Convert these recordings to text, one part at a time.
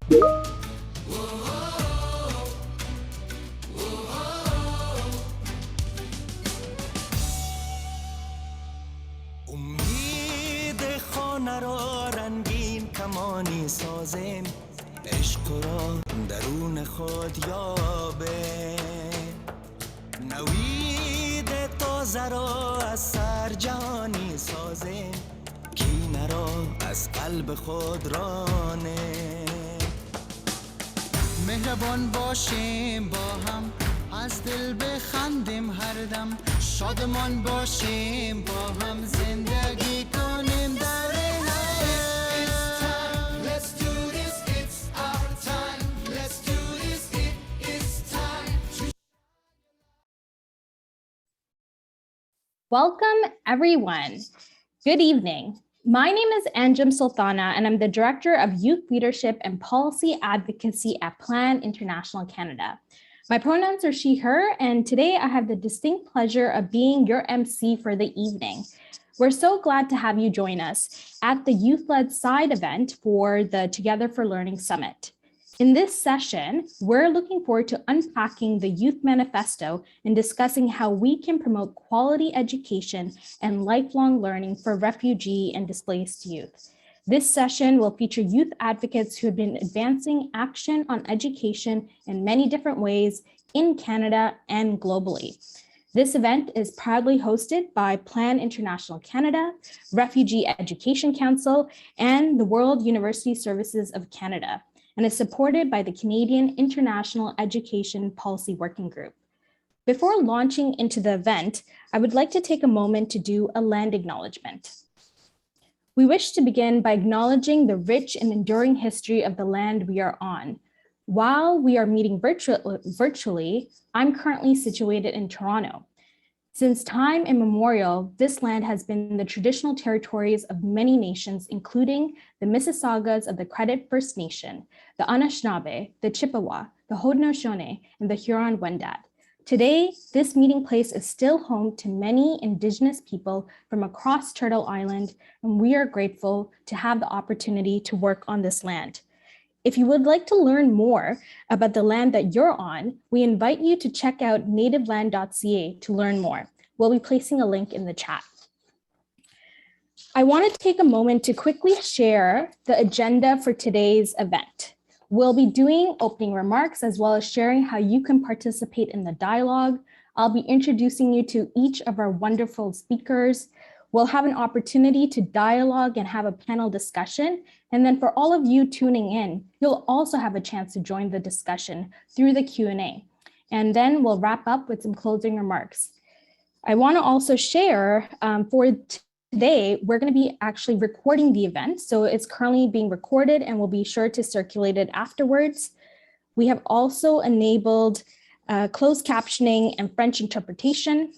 امید خانه را رنگین کمانی سازیم، عشق را درون خود یابه، نوید تازه را از سر جهانی سازیم، کینه را از قلب خود رانه. مهربان باشیم با هم، از دل بخندیم هر دم، شادمان باشیم با هم، زندگی کنیم در هم. It's time, let's do this, it's our time, let's do this, it is time. Welcome, everyone. Good evening. My name is Anjum Sultana, and I'm the Director of Youth Leadership and Policy Advocacy at Plan International Canada. My pronouns are she, her, and today I have the distinct pleasure of being your MC for the evening. We're so glad to have you join us at the youth-led side event for the Together for Learning Summit. In this session, we're looking forward to unpacking the Youth Manifesto and discussing how we can promote quality education and lifelong learning for refugee and displaced youth. This session will feature youth advocates who have been advancing action on education in many different ways in Canada and globally. This event is proudly hosted by Plan International Canada, Refugee Education Council, and the World University Services of Canada, and is supported by the Canadian International Education Policy Working Group. Before launching into the event, I would like to take a moment to do a land acknowledgement. We wish to begin by acknowledging the rich and enduring history of the land we are on. While we are meeting virtually, I'm currently situated in Toronto. Since time immemorial, this land has been the traditional territories of many nations, including the Mississaugas of the Credit First Nation, the Anishinaabe, the Chippewa, the Haudenosaunee, and the Huron-Wendat. Today, this meeting place is still home to many Indigenous people from across Turtle Island, and we are grateful to have the opportunity to work on this land. If you would like to learn more about the land that you're on, we invite you to check out nativeland.ca to learn more. We'll be placing a link in the chat. I want to take a moment to quickly share the agenda for today's event. We'll be doing opening remarks as well as sharing how you can participate in the dialogue. I'll be introducing you to each of our wonderful speakers. We'll have an opportunity to dialogue and have a panel discussion. And then for all of you tuning in, you'll also have a chance to join the discussion through the Q&A. And then we'll wrap up with some closing remarks. I want to also share for today, we're going to be actually recording the event. So it's currently being recorded and we'll be sure to circulate it afterwards. We have also enabled closed captioning and French interpretation.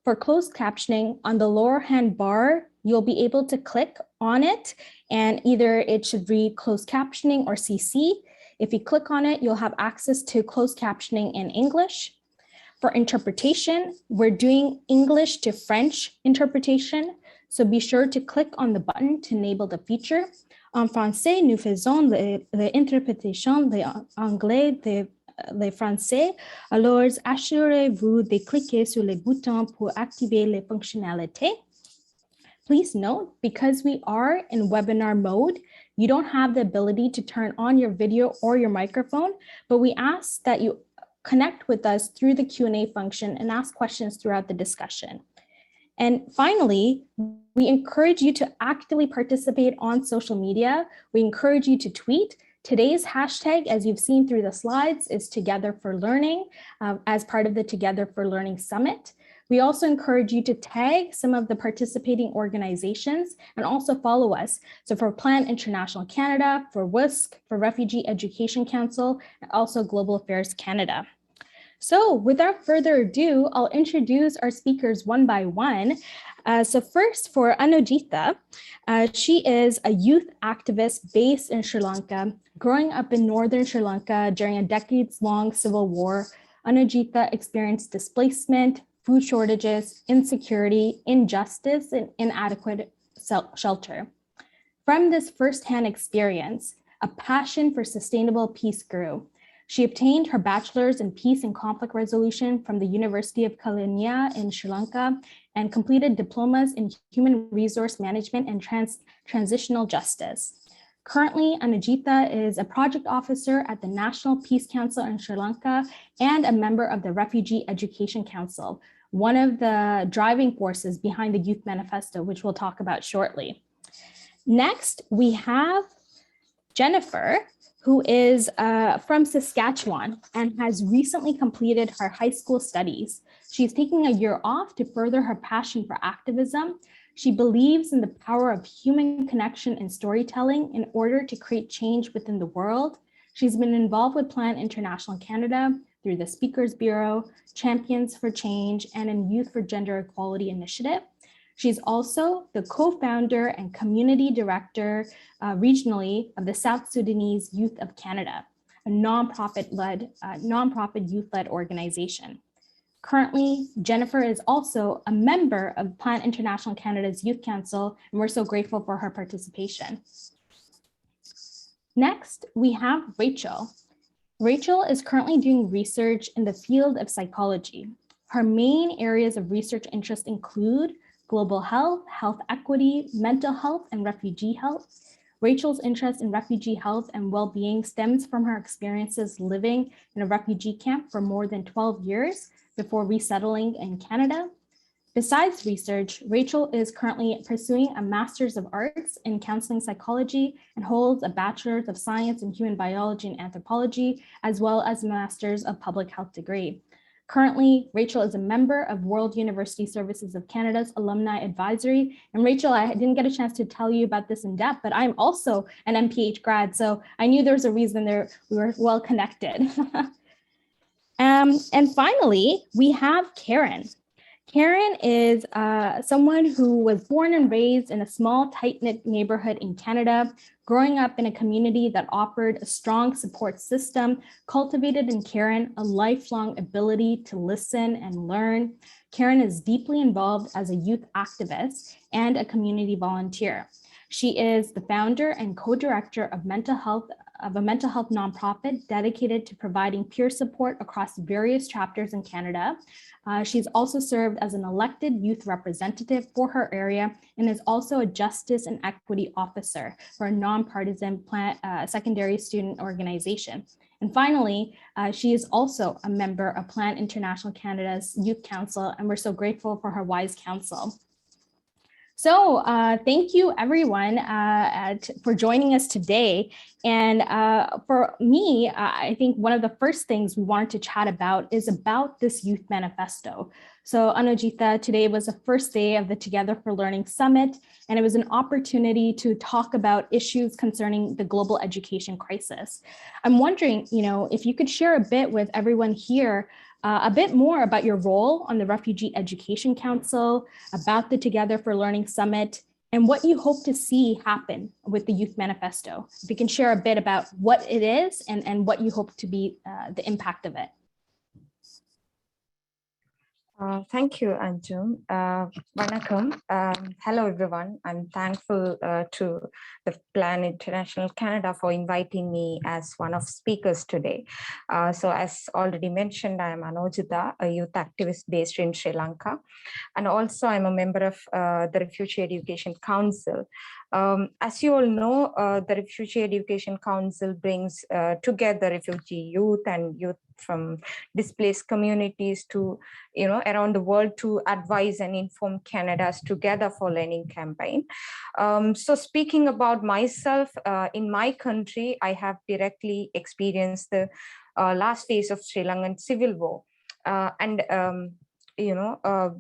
For closed captioning, on the lower hand bar, you'll be able to click on it and either it should read closed captioning or CC. If you click on it, you'll have access to closed captioning in English. For interpretation, we're doing English to French interpretation. So be sure to click on the button to enable the feature. En français, nous faisons l'interprétation de anglais de français. Alors, assurez-vous de cliquer sur le bouton pour activer les fonctionnalités. Please note, because we are in webinar mode, you don't have the ability to turn on your video or your microphone, but we ask that you connect with us through the Q&A function and ask questions throughout the discussion. And finally, we encourage you to actively participate on social media. We encourage you to tweet. Today's hashtag, as you've seen through the slides, is Together for Learning as part of the Together for Learning Summit. We also encourage you to tag some of the participating organizations and also follow us. So for Plan International Canada, for WUSC, for Refugee Education Council, and also Global Affairs Canada. So without further ado, I'll introduce our speakers one by one. So first for Anujita, she is a youth activist based in Sri Lanka, growing up in northern Sri Lanka during a decades-long civil war. Anujita experienced displacement, food shortages, insecurity, injustice, and inadequate shelter. From this firsthand experience, a passion for sustainable peace grew. She obtained her bachelor's in peace and conflict resolution from the University of Kelaniya in Sri Lanka and completed diplomas in human resource management and transitional justice. Currently, Anujita is a project officer at the National Peace Council in Sri Lanka and a member of the Refugee Education Council, one of the driving forces behind the Youth Manifesto, which we'll talk about shortly. Next, we have Jennifer, who is from Saskatchewan and has recently completed her high school studies. She's taking a year off to further her passion for activism. She believes in the power of human connection and storytelling in order to create change within the world. She's been involved with Plan International Canada through the Speakers Bureau, Champions for Change, and in Youth for Gender Equality Initiative. She's also the co-founder and community director regionally of the South Sudanese Youth of Canada, a nonprofit youth-led organization. Currently, Jennifer is also a member of Plan International Canada's Youth Council, and we're so grateful for her participation. Next, we have Rachel. Rachel is currently doing research in the field of psychology. Her main areas of research interest include global health, health equity, mental health, and refugee health. Rachel's interest in refugee health and well-being stems from her experiences living in a refugee camp for more than 12 years before resettling in Canada. Besides research, Rachel is currently pursuing a Master's of Arts in Counseling Psychology and holds a Bachelor's of Science in Human Biology and Anthropology, as well as a Master's of Public Health degree. Currently, Rachel is a member of World University Services of Canada's Alumni Advisory. And Rachel, I didn't get a chance to tell you about this in depth, but I'm also an MPH grad, so I knew there was a reason we were well connected. And finally, we have Karen. Karen is someone who was born and raised in a small, tight-knit neighborhood in Canada, growing up in a community that offered a strong support system, cultivated in Karen a lifelong ability to listen and learn. Karen is deeply involved as a youth activist and a community volunteer. She is the founder and co-director of a mental health nonprofit dedicated to providing peer support across various chapters in Canada. She's also served as an elected youth representative for her area and is also a justice and equity officer for a nonpartisan secondary student organization. And finally, she is also a member of Plan International Canada's Youth Council, and we're so grateful for her wise counsel. So thank you everyone for joining us today. And for me, I think one of the first things we wanted to chat about is about this Youth Manifesto. So Anujita, today was the first day of the Together for Learning Summit, and it was an opportunity to talk about issues concerning the global education crisis. I'm wondering, if you could share a bit with everyone here a bit more about your role on the Refugee Education Council, about the Together for Learning Summit, and what you hope to see happen with the Youth Manifesto. If you can share a bit about what it is and what you hope to be the impact of it. Thank you, Anjum. Vanakkam. Hello, everyone. I'm thankful to the Plan International Canada for inviting me as one of speakers today. So as already mentioned, I am Anojita, a youth activist based in Sri Lanka. And also I'm a member of the Refugee Education Council. As you all know, the Refugee Education Council brings together refugee youth and youth from displaced communities to, around the world to advise and inform Canada's Together for Learning campaign. So speaking about myself, in my country, I have directly experienced the last phase of Sri Lankan civil war.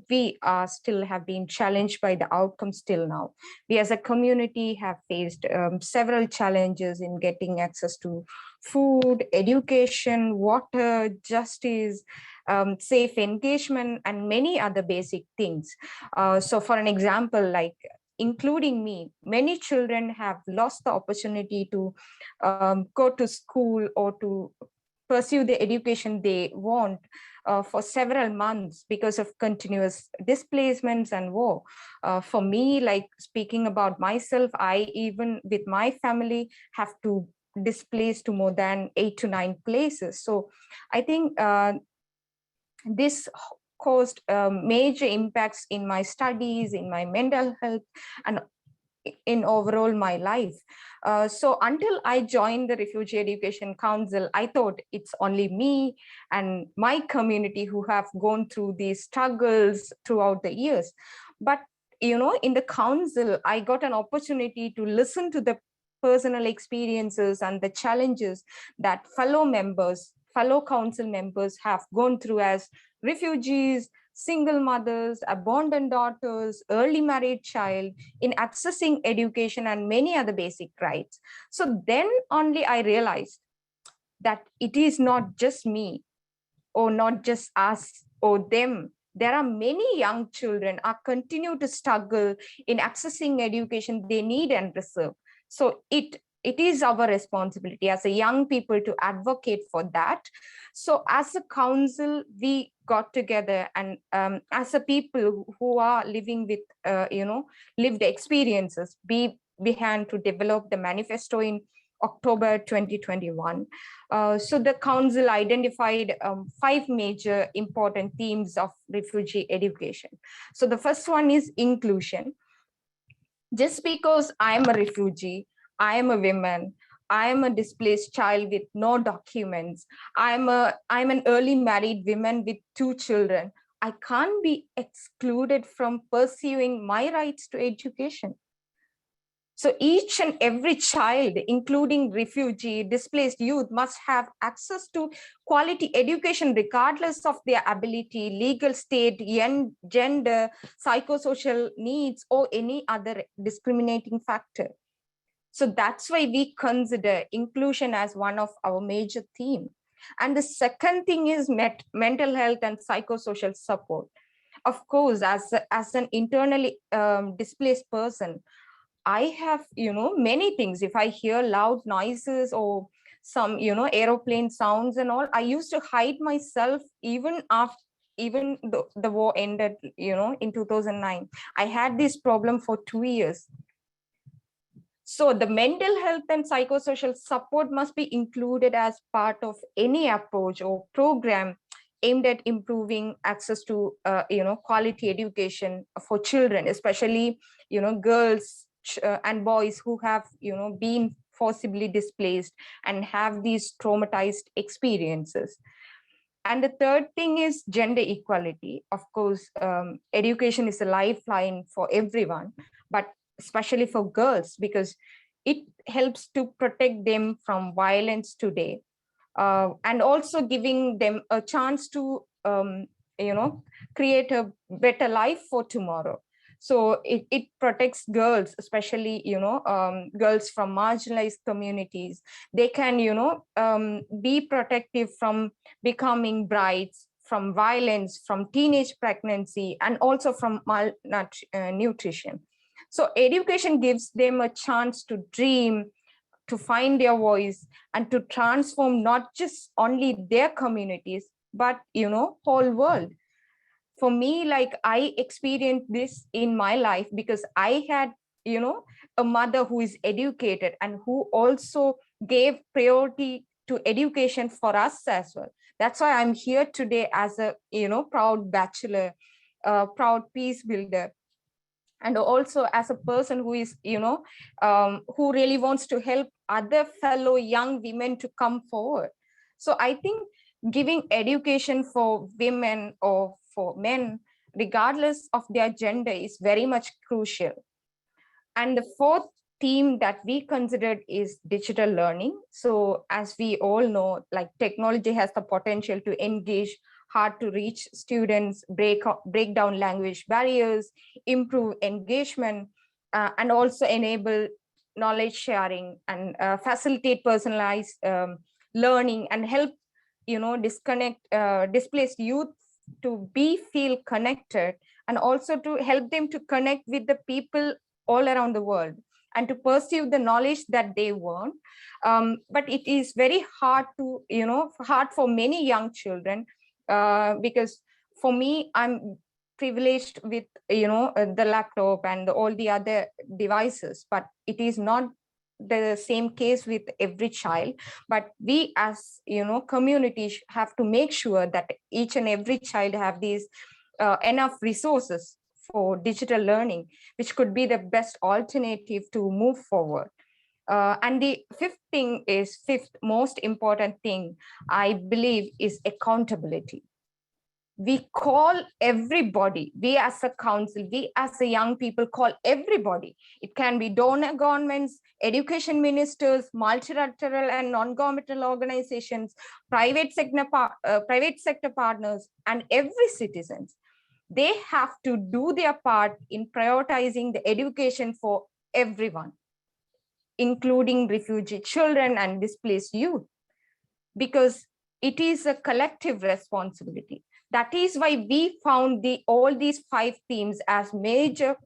We still have been challenged by the outcomes till now. We as a community have faced several challenges in getting access to food, education, water, justice, safe engagement, and many other basic things. So for an example, like including me, many children have lost the opportunity to go to school or to pursue the education they want for several months because of continuous displacements and war. For me, like speaking about myself, I even with my family have to displaced to more than 8 to 9 places. So I think this caused major impacts in my studies, in my mental health, and in overall my life. So until I joined the Refugee Education Council, I thought it's only me and my community who have gone through these struggles throughout the years. But in the council, I got an opportunity to listen to the personal experiences and the challenges that fellow council members have gone through as refugees, single mothers, abandoned daughters, early married child, in accessing education and many other basic rights. So then only I realized that it is not just me, or not just us or them. There are many young children are continue to struggle in accessing education they need and deserve. So it is our responsibility as a young people to advocate for that. So as a council, we got together, and as a people who are living with lived experiences, we began to develop the manifesto in October 2021. So the council identified 5 major important themes of refugee education. So the first one is inclusion. Just because I am a refugee, I am a woman, I am a displaced child with no documents, I'm an early married woman with 2 children, I can't be excluded from pursuing my rights to education. So each and every child, including refugee, displaced youth, must have access to quality education regardless of their ability, legal state, gender, psychosocial needs, or any other discriminating factor. So that's why we consider inclusion as one of our major themes. And the second thing is mental health and psychosocial support. Of course, as an internally displaced person, I have, many things. If I hear loud noises or some, aeroplane sounds and all, I used to hide myself even after, even the war ended, in 2009. I had this problem for 2 years. So the mental health and psychosocial support must be included as part of any approach or program aimed at improving access to, quality education for children, especially, girls and boys who have, been forcibly displaced and have these traumatized experiences. And the third thing is gender equality. Of course, education is a lifeline for everyone, but especially for girls, because it helps to protect them from violence today, and also giving them a chance to, create a better life for tomorrow. So it protects girls, especially, girls from marginalized communities. They can, be protective from becoming brides, from violence, from teenage pregnancy, and also from malnutrition. So education gives them a chance to dream, to find their voice, and to transform not just only their communities, but, whole world. For me, like, I experienced this in my life because I had, a mother who is educated and who also gave priority to education for us as well. That's why I'm here today as a, proud bachelor, proud peace builder, and also as a person who is, who really wants to help other fellow young women to come forward. So I think giving education for women or for men, regardless of their gender, is very much crucial. And the fourth theme that we considered is digital learning. So as we all know, like, technology has the potential to engage hard to reach students, break down language barriers, improve engagement, and also enable knowledge sharing, and facilitate personalized learning, and help, displaced youth to feel connected, and also to help them to connect with the people all around the world, and to pursue the knowledge that they want. But it is very hard to, hard for many young children, because for me, I'm privileged with, the laptop and all the other devices, but it is not the same case with every child, but we as community have to make sure that each and every child have these enough resources for digital learning, which could be the best alternative to move forward. And the fifth most important thing, I believe, is accountability. We call everybody, we as a council, we as a young people call everybody. It can be donor governments, education ministers, multilateral and non-governmental organizations, private sector partners, and every citizens. They have to do their part in prioritizing the education for everyone, including refugee children and displaced youth, because it is a collective responsibility. That is why we found all these 5 themes as major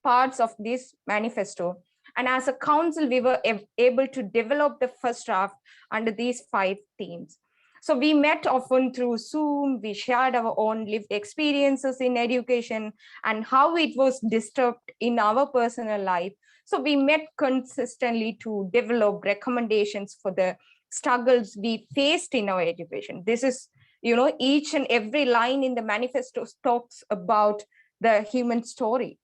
parts of this manifesto. And as a council, we were able to develop the first draft under these 5 themes. So we met often through Zoom, we shared our own lived experiences in education and how it was disturbed in our personal life. So we met consistently to develop recommendations for the struggles we faced in our education. This is, each and every line in the manifesto talks about the human story.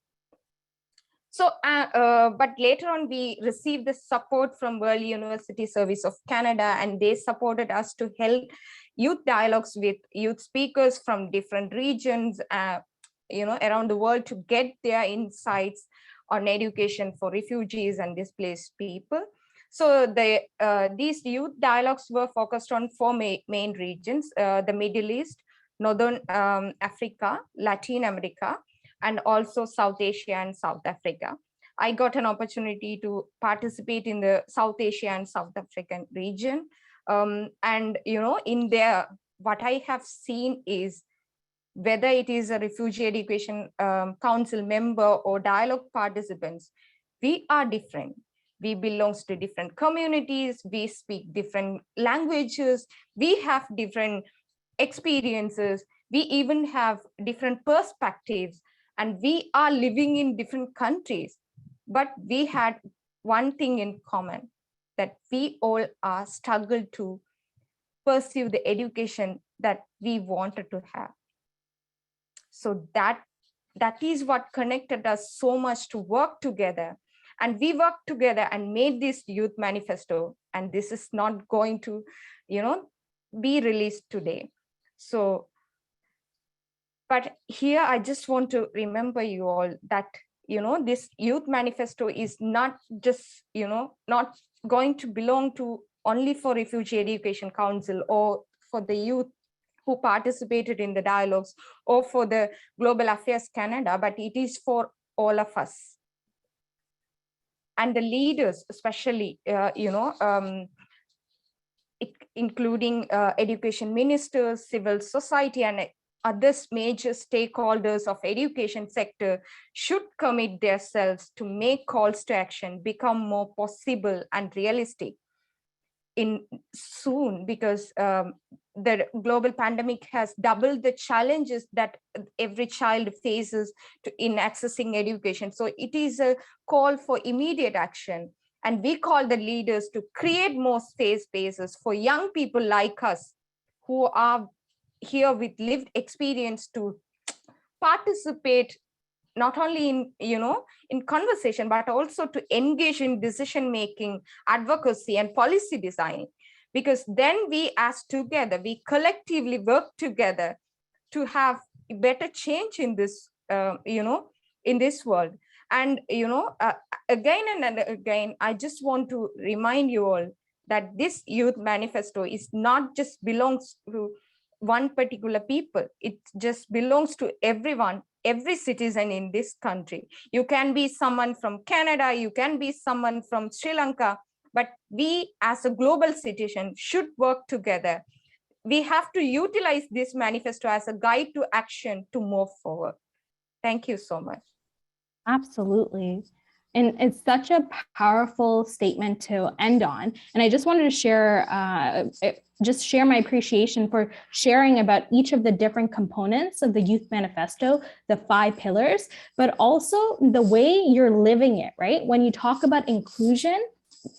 So, but later on, we received the support from World University Service of Canada, and they supported us to help youth dialogues with youth speakers from different regions, around the world to get their insights on education for refugees and displaced people. So these youth dialogues were focused on 4 main regions, the Middle East, Northern Africa, Latin America, and also South Asia and South Africa. I got an opportunity to participate in the South Asia and South African region. And, in there, what I have seen is whether it is a refugee education council member or dialogue participants, we are different. We belong to different communities, we speak different languages, we have different experiences, we even have different perspectives, and we are living in different countries. But we had one thing in common, that we all are struggled to pursue the education that we wanted to have. So that is what connected us so much to work together. And we worked together and made this youth manifesto. And this is not going to, be released today. So, but here I just want to remember you all that, this youth manifesto is not just, not going to belong to only for Refugee Education Council or for the youth who participated in the dialogues or for the Global Affairs Canada, but it is for all of us. And the leaders, especially, including education ministers, civil society, and other major stakeholders of education sector should commit themselves to make calls to action become more possible and realistic in soon, because the global pandemic has doubled the challenges that every child faces in accessing education. So it is a call for immediate action. And we call the leaders to create more safe spaces for young people like us who are here with lived experience to participate not only in, in conversation, but also to engage in decision making, advocacy, and policy design. Because then we we collectively work together to have better change in this, in this world. And, again and again, I just want to remind you all that this youth manifesto is not just belongs to one particular people. It just belongs to everyone, every citizen in this country. You can be someone from Canada, you can be someone from Sri Lanka, but we as a global citizen should work together. We have to utilize this manifesto as a guide to action to move forward. Thank you so much. Absolutely. And it's such a powerful statement to end on. And I just wanted to share my appreciation for sharing about each of the different components of the Youth Manifesto, the 5 pillars, but also the way you're living it, right? When you talk about inclusion,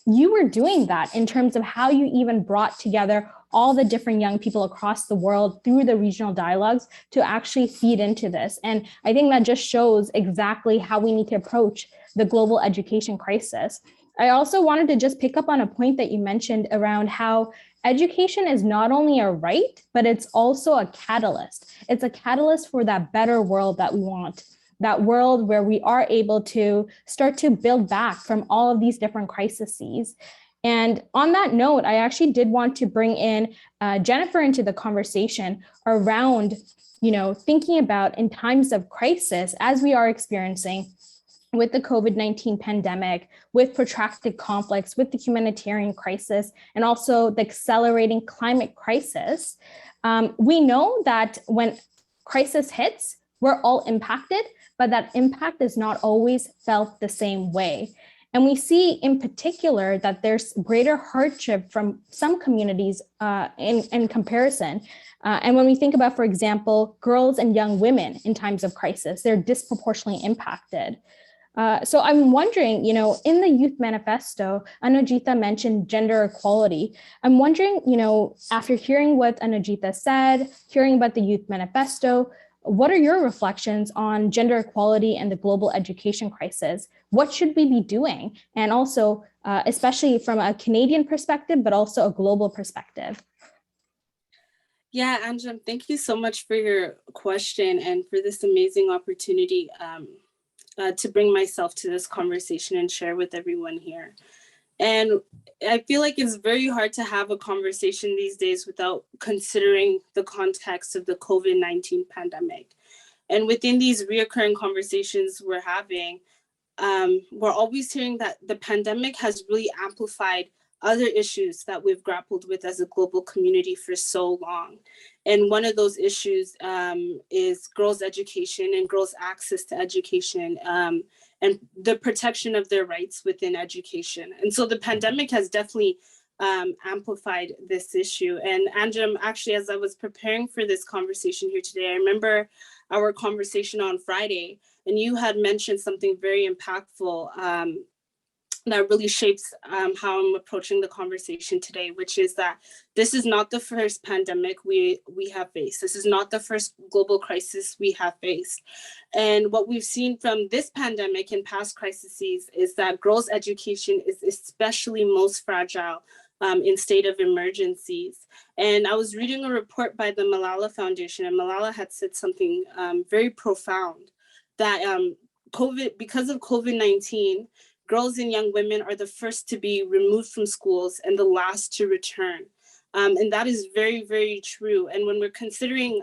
you were doing that in terms of how you even brought together all the different young people across the world through the regional dialogues to actually feed into this. And I think that just shows exactly how we need to approach the global education crisis. I also wanted to just pick up on a point that you mentioned around how education is not only a right, but it's also a catalyst. It's a catalyst for that better world that we want, that world where we are able to start to build back from all of these different crises. And on that note, I actually did want to bring in Jennifer into the conversation around, thinking about in times of crisis, as we are experiencing with the COVID-19 pandemic, with protracted conflicts, with the humanitarian crisis, and also the accelerating climate crisis. We know that when crisis hits, we're all impacted, but that impact is not always felt the same way. And we see in particular that there's greater hardship from some communities in comparison. And when we think about, for example, girls and young women in times of crisis, they're disproportionately impacted. So I'm wondering, in the Youth Manifesto, Anujita mentioned gender equality. I'm wondering, after hearing what Anujita said, hearing about the Youth Manifesto, what are your reflections on gender equality and the global education crisis? What should we be doing? And also, especially from a Canadian perspective, but also a global perspective. Yeah, Anjum, thank you so much for your question and for this amazing opportunity to bring myself to this conversation and share with everyone here. And I feel like it's very hard to have a conversation these days without considering the context of the COVID-19 pandemic. And within these reoccurring conversations we're having, we're always hearing that the pandemic has really amplified other issues that we've grappled with as a global community for so long. And one of those issues is girls' education and girls' access to education and the protection of their rights within education. And so the pandemic has definitely amplified this issue. And Anjum, actually, as I was preparing for this conversation here today, I remember our conversation on Friday, and you had mentioned something very impactful that really shapes how I'm approaching the conversation today, which is that this is not the first pandemic we have faced. This is not the first global crisis we have faced. And what we've seen from this pandemic and past crises is that girls' education is especially most fragile in state of emergencies. And I was reading a report by the Malala Foundation, and Malala had said something very profound, that because of COVID-19, girls and young women are the first to be removed from schools and the last to return. And that is very, very true. And when we're considering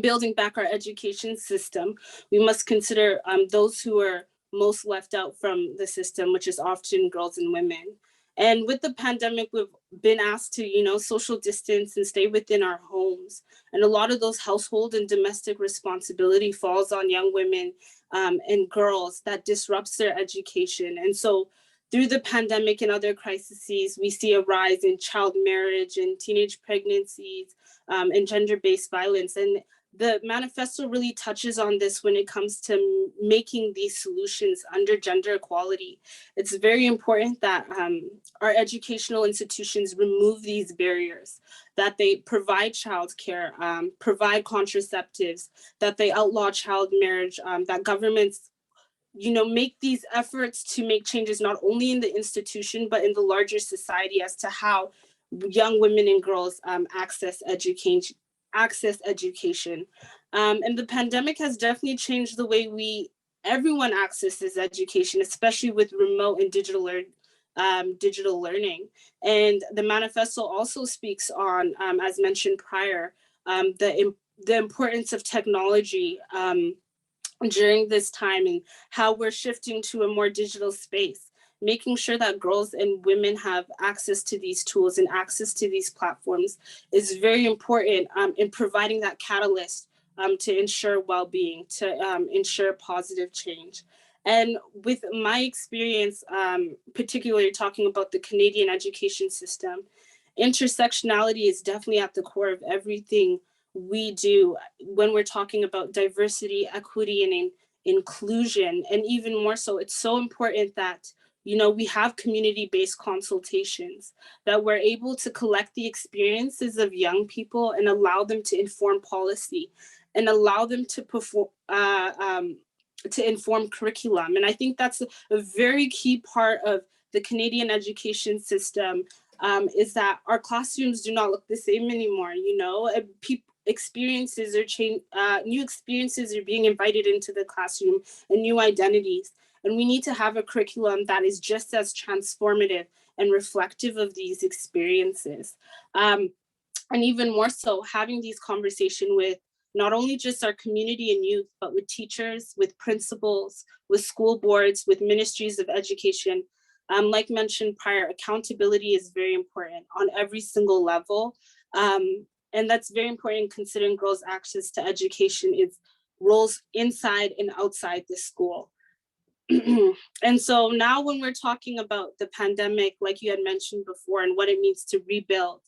building back our education system, we must consider those who are most left out from the system, which is often girls and women. And with the pandemic, we've been asked to, social distance and stay within our homes. And a lot of those household and domestic responsibility falls on young women and girls that disrupts their education. And so through the pandemic and other crises, we see a rise in child marriage and teenage pregnancies and gender-based violence. And the manifesto really touches on this when it comes to making these solutions under gender equality. It's very important that our educational institutions remove these barriers, that they provide childcare, provide contraceptives, that they outlaw child marriage, that governments make these efforts to make changes not only in the institution, but in the larger society as to how young women and girls access education. And the pandemic has definitely changed the way everyone accesses education, especially with remote and digital learning. And the manifesto also speaks on, as mentioned prior, the importance of technology during this time and how we're shifting to a more digital space, making sure that girls and women have access to these tools and access to these platforms is very important in providing that catalyst to ensure well-being, to ensure positive change. And with my experience, particularly talking about the Canadian education system, intersectionality is definitely at the core of everything we do when we're talking about diversity, equity, and inclusion. And even more so, it's so important that we have community-based consultations that we're able to collect the experiences of young people and allow them to inform policy and allow them to perform, to inform curriculum. And I think that's a very key part of the Canadian education system, is that our classrooms do not look the same anymore. Experiences are changing, new experiences are being invited into the classroom and new identities. And we need to have a curriculum that is just as transformative and reflective of these experiences. And even more so, having these conversations with not only just our community and youth, but with teachers, with principals, with school boards, with ministries of education. Like mentioned prior, accountability is very important on every single level. And that's very important considering girls' access to education is roles inside and outside the school. And so now when we're talking about the pandemic, like you had mentioned before, and what it means to rebuild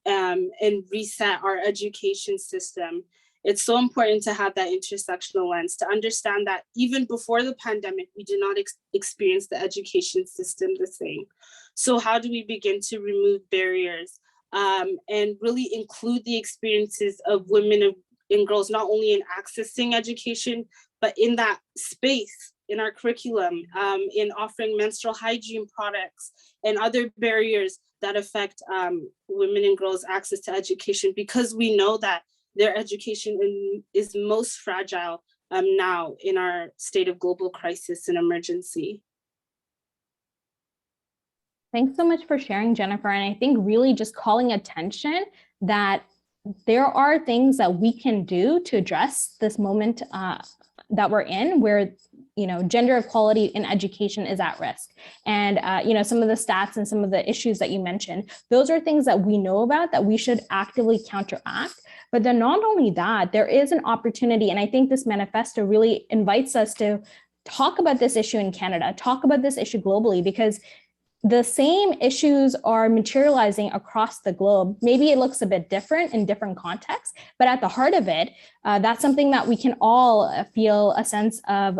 and reset our education system, it's so important to have that intersectional lens, to understand that even before the pandemic, we did not experience the education system the same. So how do we begin to remove barriers and really include the experiences of women and girls, not only in accessing education, but in that space, in our curriculum, in offering menstrual hygiene products and other barriers that affect women and girls' access to education, because we know that their education is most fragile now in our state of global crisis and emergency. Thanks so much for sharing, Jennifer. And I think really just calling attention that there are things that we can do to address this moment that we're in, where gender equality in education is at risk. And some of the stats and some of the issues that you mentioned, those are things that we know about that we should actively counteract. But then not only that, there is an opportunity, and I think this manifesto really invites us to talk about this issue in Canada, talk about this issue globally, because the same issues are materializing across the globe. Maybe it looks a bit different in different contexts, but at the heart of it, that's something that we can all feel a sense of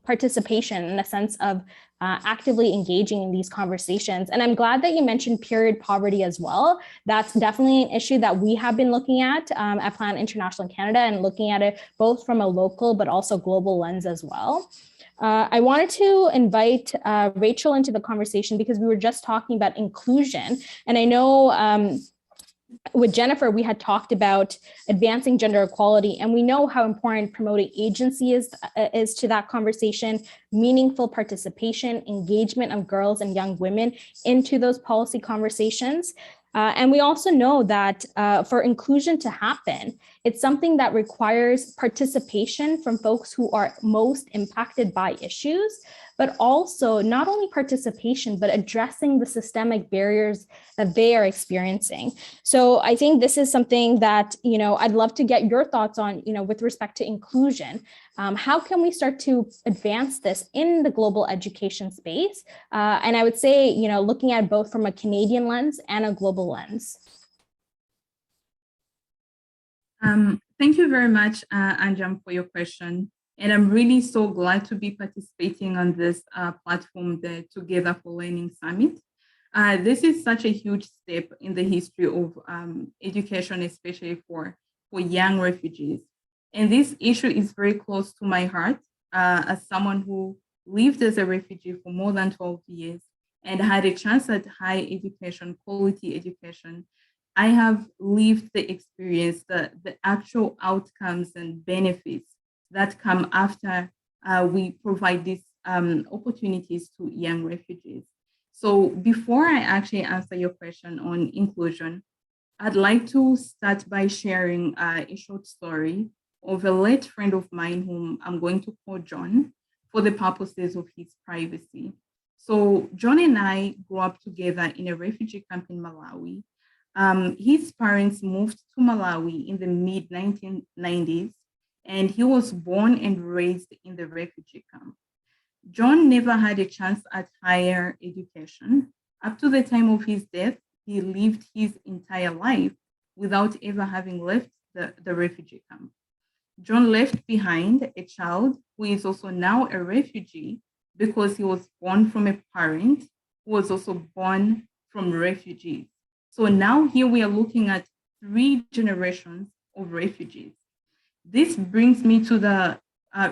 participation and a sense of actively engaging in these conversations. And I'm glad that you mentioned period poverty as well. That's definitely an issue that we have been looking at Plan International Canada, and looking at it both from a local but also global lens as well. I wanted to invite Rachel into the conversation because we were just talking about inclusion. And I know with Jennifer, we had talked about advancing gender equality, and we know how important promoting agency is to that conversation, meaningful participation, engagement of girls and young women into those policy conversations. And we also know that for inclusion to happen, it's something that requires participation from folks who are most impacted by issues, but also not only participation, but addressing the systemic barriers that they are experiencing. So I think this is something that, I'd love to get your thoughts on, with respect to inclusion. How can we start to advance this in the global education space? And I would say, looking at both from a Canadian lens and a global lens. Thank you very much, Anjam, for your question. And I'm really so glad to be participating on this platform, the Together for Learning Summit. This is such a huge step in the history of education, especially for young refugees. And this issue is very close to my heart as someone who lived as a refugee for more than 12 years and had a chance at high education, quality education. I have lived the experience, the actual outcomes and benefits that come after we provide these opportunities to young refugees. So before I actually answer your question on inclusion, I'd like to start by sharing a short story of a late friend of mine whom I'm going to call John for the purposes of his privacy. So John and I grew up together in a refugee camp in Malawi. His parents moved to Malawi in the mid-1990s, and he was born and raised in the refugee camp. John never had a chance at higher education. Up to the time of his death, he lived his entire life without ever having left the refugee camp. John left behind a child who is also now a refugee because he was born from a parent who was also born from refugees. So now here we are looking at 3 generations of refugees. This brings me to the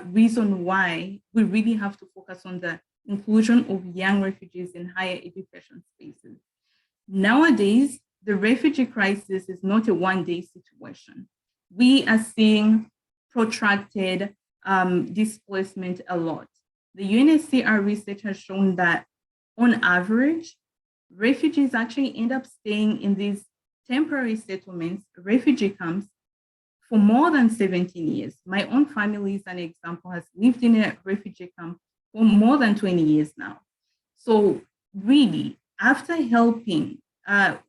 reason why we really have to focus on the inclusion of young refugees in higher education spaces. Nowadays, the refugee crisis is not a one-day situation. We are seeing protracted displacement a lot. The UNHCR research has shown that on average, refugees actually end up staying in these temporary settlements, refugee camps, for more than 17 years. My own family is an example, has lived in a refugee camp for more than 20 years now. So really, after helping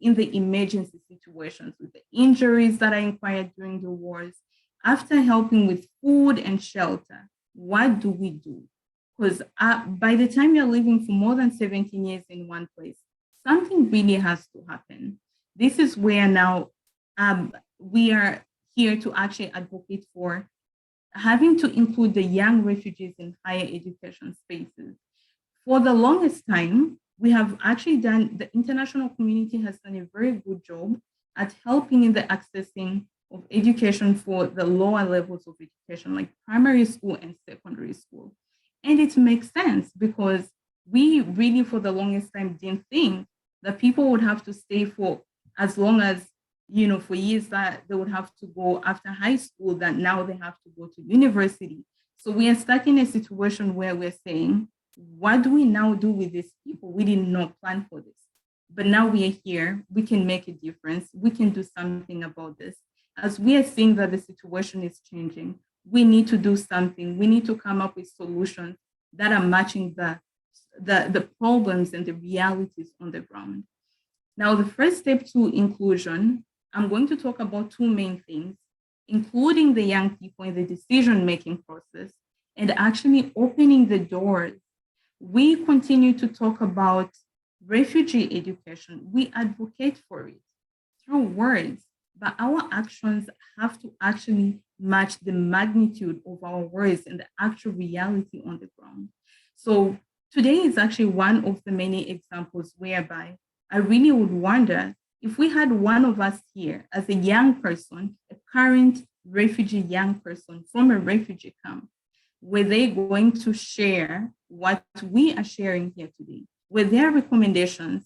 in the emergency situations with the injuries that are inquired during the wars, after helping with food and shelter, what do we do? Because by the time you're living for more than 17 years in one place, something really has to happen. This is where now we are here to actually advocate for having to include the young refugees in higher education spaces. For the longest time, we have actually done, the international community has done a very good job at helping in the accessing of education for the lower levels of education, like primary school and secondary school. And it makes sense because we really, for the longest time, didn't think that people would have to stay for as long as, for years that they would have to go after high school, that now they have to go to university. So we are stuck in a situation where we're saying, what do we now do with these people? We did not plan for this. But now we are here, we can make a difference, we can do something about this. As we are seeing that the situation is changing, we need to do something. We need to come up with solutions that are matching the problems and the realities on the ground. Now, the first step to inclusion, I'm going to talk about 2 main things, including the young people in the decision-making process and actually opening the doors. We continue to talk about refugee education. We advocate for it through words, but our actions have to actually match the magnitude of our words and the actual reality on the ground. So today is actually one of the many examples whereby I really would wonder if we had one of us here as a young person, a current refugee young person from a refugee camp, were they going to share what we are sharing here today? Were their recommendations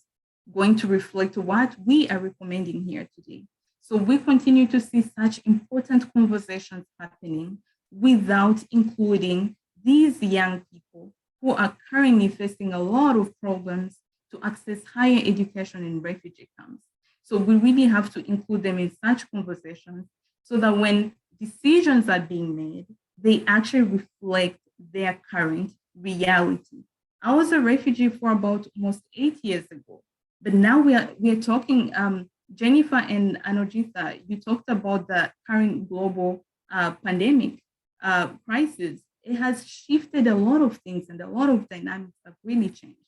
going to reflect what we are recommending here today? So we continue to see such important conversations happening without including these young people who are currently facing a lot of problems to access higher education in refugee camps. So we really have to include them in such conversations so that when decisions are being made, they actually reflect their current reality. I was a refugee for about almost 8 years ago, but now we are talking, Jennifer and Anojita, you talked about the current global pandemic crisis. It has shifted a lot of things and a lot of dynamics have really changed.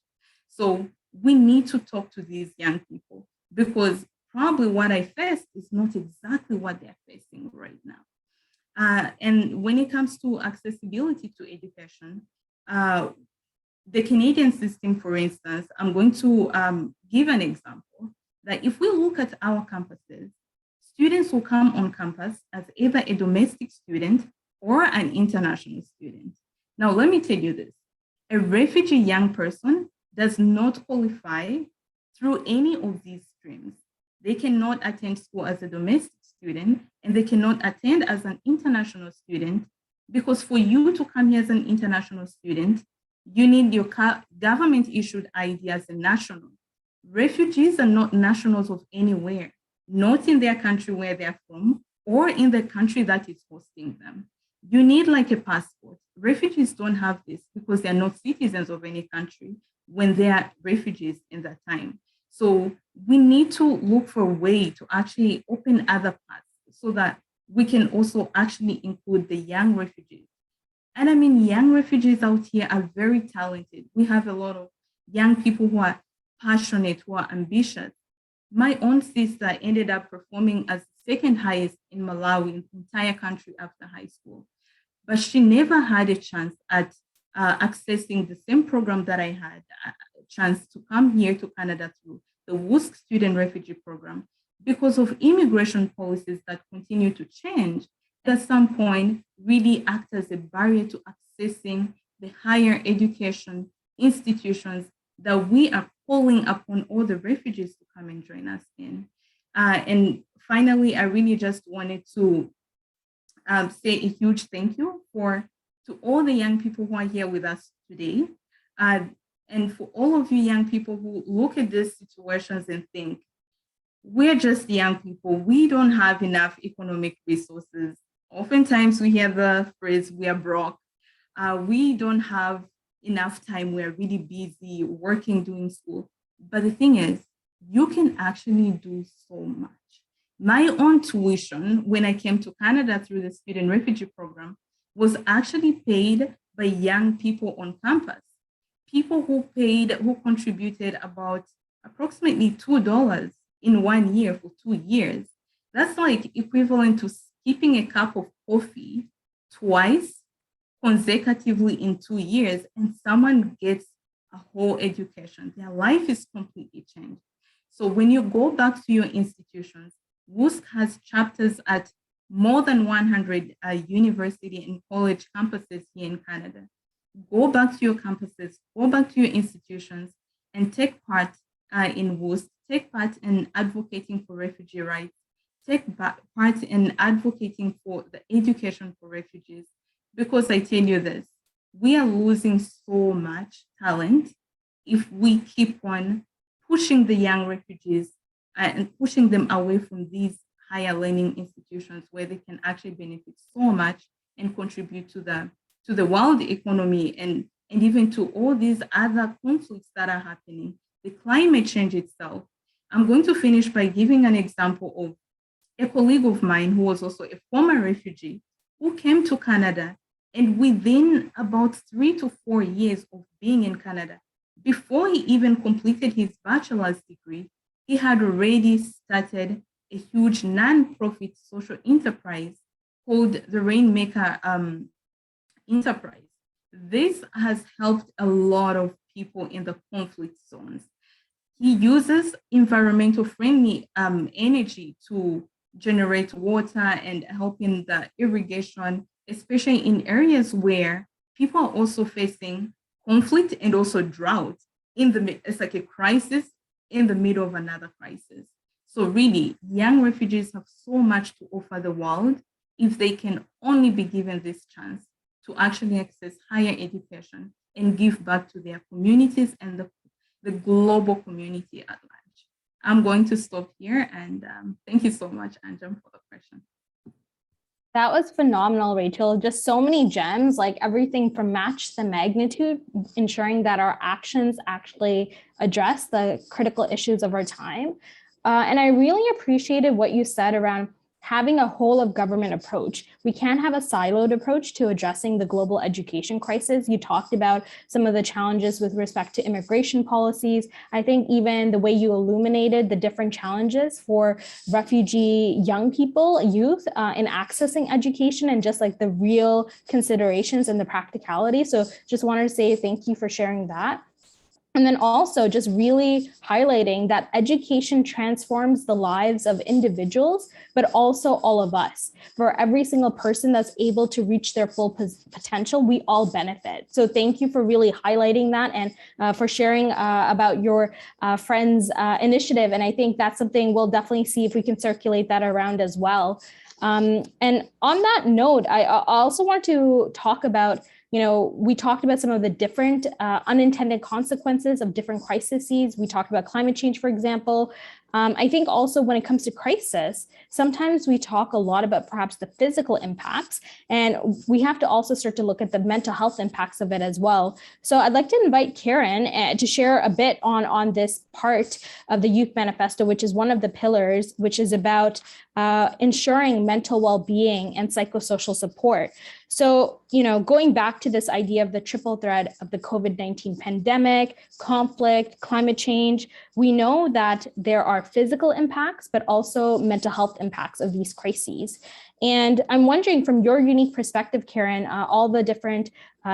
So we need to talk to these young people because probably what I faced is not exactly what they're facing right now. And when it comes to accessibility to education, the Canadian system, for instance, I'm going to give an example that if we look at our campuses, students will come on campus as either a domestic student or an international student. Now, let me tell you this, a refugee young person does not qualify through any of these streams. They cannot attend school as a domestic student and they cannot attend as an international student because for you to come here as an international student, you need your government issued ID as a national. Refugees are not nationals of anywhere, not in their country where they're from or in the country that is hosting them. You need like a passport. Refugees don't have this because they're not citizens of any country when they are refugees in that time. So we need to look for a way to actually open other paths so that we can also actually include the young refugees. And I mean, young refugees out here are very talented. We have a lot of young people who are passionate, who are ambitious. My own sister ended up performing as second highest in Malawi in the entire country after high school. But she never had a chance at accessing the same program that I had a chance to come here to Canada through the WUSC Student Refugee Program, because of immigration policies that continue to change, at some point really act as a barrier to accessing the higher education institutions that we are calling upon all the refugees to come and join us in. And finally, I really just wanted to say a huge thank you to all the young people who are here with us today. And for all of you young people who look at these situations and think, we're just young people, we don't have enough economic resources. Oftentimes we hear the phrase, we are broke. We don't have enough time, we're really busy working, doing school. But the thing is, you can actually do so much. My own tuition, when I came to Canada through the Student Refugee Program, was actually paid by young people on campus. People who contributed about approximately $2 in 1 year for 2 years. That's like equivalent to skipping a cup of coffee twice consecutively in 2 years, and someone gets a whole education. Their life is completely changed. So when you go back to your institutions, WUSC has chapters at more than 100 university and college campuses here in Canada. Go back to your campuses, go back to your institutions, and take part in WUSC, take part in advocating for refugee rights, take part in advocating for the education for refugees. Because I tell you this, we are losing so much talent if we keep on pushing the young refugees and pushing them away from these higher learning institutions where they can actually benefit so much and contribute to the world economy and even to all these other conflicts that are happening, the climate change itself. I'm going to finish by giving an example of a colleague of mine who was also a former refugee who came to Canada, and within about 3 to 4 years of being in Canada, before he even completed his bachelor's degree, he had already started a huge non-profit social enterprise called the Rainmaker Enterprise. This has helped a lot of people in the conflict zones. He uses environmental friendly energy to generate water and help in the irrigation, especially in areas where people are also facing conflict and also drought. It's like a crisis in the middle of another crisis. So really, young refugees have so much to offer the world if they can only be given this chance to actually access higher education and give back to their communities and the global community at large. I'm going to stop here, and thank you so much, Anjum, for the question. That was phenomenal, Rachel. Just so many gems, like everything from match the magnitude, ensuring that our actions actually address the critical issues of our time. And I really appreciated what you said around having a whole of government approach. We can't have a siloed approach to addressing the global education crisis. You talked about some of the challenges with respect to immigration policies. I think even the way you illuminated the different challenges for refugee young people, youth, in accessing education and just like the real considerations and the practicality. So just wanted to say thank you for sharing that. And then also just really highlighting that education transforms the lives of individuals, but also all of us. For every single person that's able to reach their full potential, we all benefit. So thank you for really highlighting that and for sharing about your friend's initiative. And I think that's something we'll definitely see if we can circulate that around as well. And on that note, I also want to talk about, we talked about some of the different unintended consequences of different crises. We talked about climate change, for example. I think also when it comes to crisis, sometimes we talk a lot about perhaps the physical impacts, and we have to also start to look at the mental health impacts of it as well. So I'd like to invite Karen to share a bit on this part of the Youth Manifesto, which is one of the pillars, which is about ensuring mental well-being and psychosocial support. So, going back to this idea of the triple threat of the COVID-19 pandemic, conflict, climate change, we know that there are are physical impacts, but also mental health impacts of these crises. And I'm wondering, from your unique perspective, Karen, all the different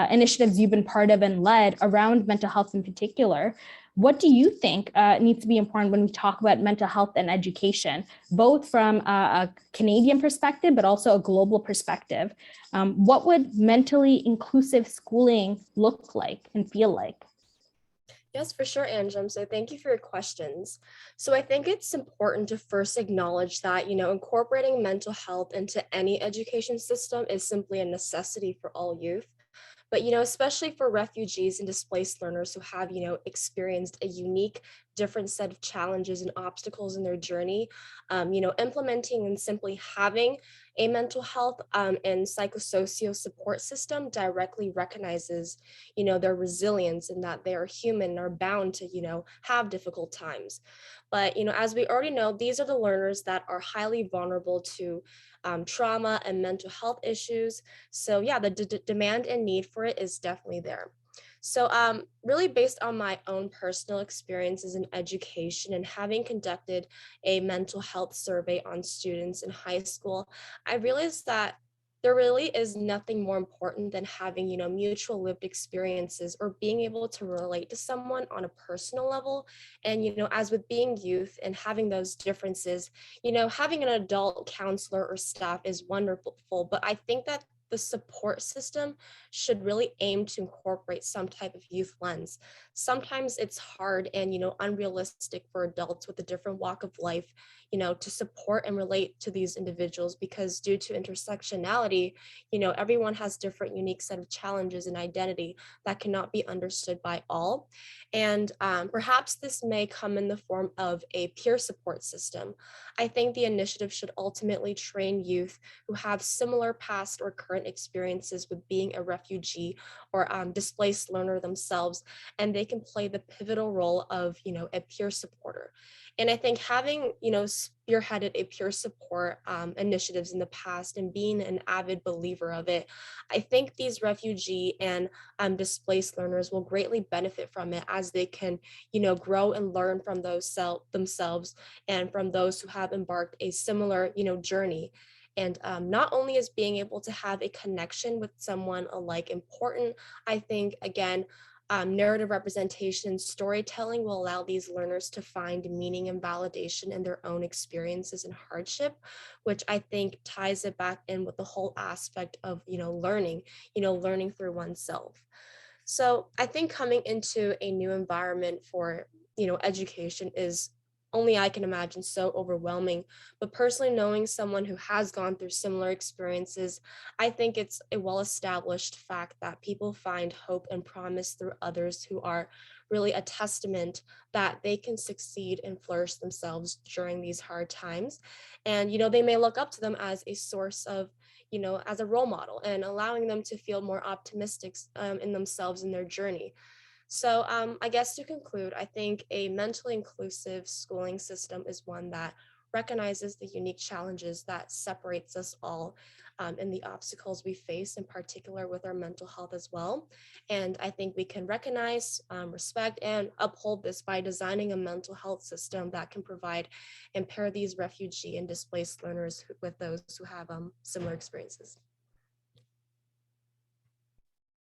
initiatives you've been part of and led around mental health in particular, what do you think needs to be important when we talk about mental health and education, both from a Canadian perspective, but also a global perspective? What would mentally inclusive schooling look like and feel like? Yes, for sure, Anjum. So thank you for your questions. So I think it's important to first acknowledge that, incorporating mental health into any education system is simply a necessity for all youth. But, especially for refugees and displaced learners who have, experienced a unique, different set of challenges and obstacles in their journey, implementing and simply having a mental health and psychosocial support system directly recognizes, their resilience and that they are human and are bound to, have difficult times. But, as we already know, these are the learners that are highly vulnerable to trauma and mental health issues. So yeah, the demand and need for it is definitely there. So really based on my own personal experiences in education and having conducted a mental health survey on students in high school, I realized that there really is nothing more important than having, mutual lived experiences or being able to relate to someone on a personal level. And, as with being youth and having those differences, having an adult counselor or staff is wonderful, but I think that the support system should really aim to incorporate some type of youth lens. Sometimes it's hard and, unrealistic for adults with a different walk of life, to support and relate to these individuals because due to intersectionality, everyone has different unique set of challenges and identity that cannot be understood by all. And perhaps this may come in the form of a peer support system. I think the initiative should ultimately train youth who have similar past or current experiences with being a refugee or displaced learner themselves, and they can play the pivotal role of, a peer supporter. And I think having, spearheaded a peer support initiatives in the past and being an avid believer of it, I think these refugee and displaced learners will greatly benefit from it as they can, grow and learn from themselves and from those who have embarked a similar, journey. And not only is being able to have a connection with someone alike important, I think, again, narrative representation and storytelling will allow these learners to find meaning and validation in their own experiences and hardship, which I think ties it back in with the whole aspect of, learning through oneself. So I think coming into a new environment for, education is only I can imagine so overwhelming. But personally, knowing someone who has gone through similar experiences, I think it's a well-established fact that people find hope and promise through others who are really a testament that they can succeed and flourish themselves during these hard times. And, they may look up to them as a source of, as a role model and allowing them to feel more optimistic in themselves in their journey. So I guess to conclude, I think a mentally inclusive schooling system is one that recognizes the unique challenges that separates us all and the obstacles we face, in particular with our mental health as well. And I think we can recognize, respect, and uphold this by designing a mental health system that can provide and pair these refugee and displaced learners with those who have similar experiences.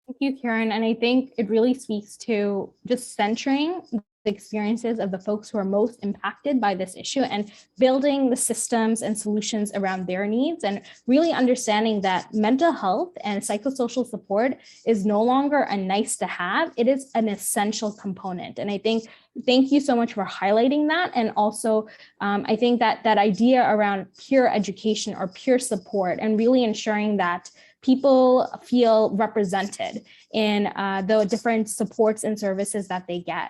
Thank you, Karen. And I think it really speaks to just centering the experiences of the folks who are most impacted by this issue and building the systems and solutions around their needs, and really understanding that mental health and psychosocial support is no longer a nice to have, it is an essential component. And I think, thank you so much for highlighting that. And also, I think that idea around peer education or peer support and really ensuring that people feel represented in the different supports and services that they get.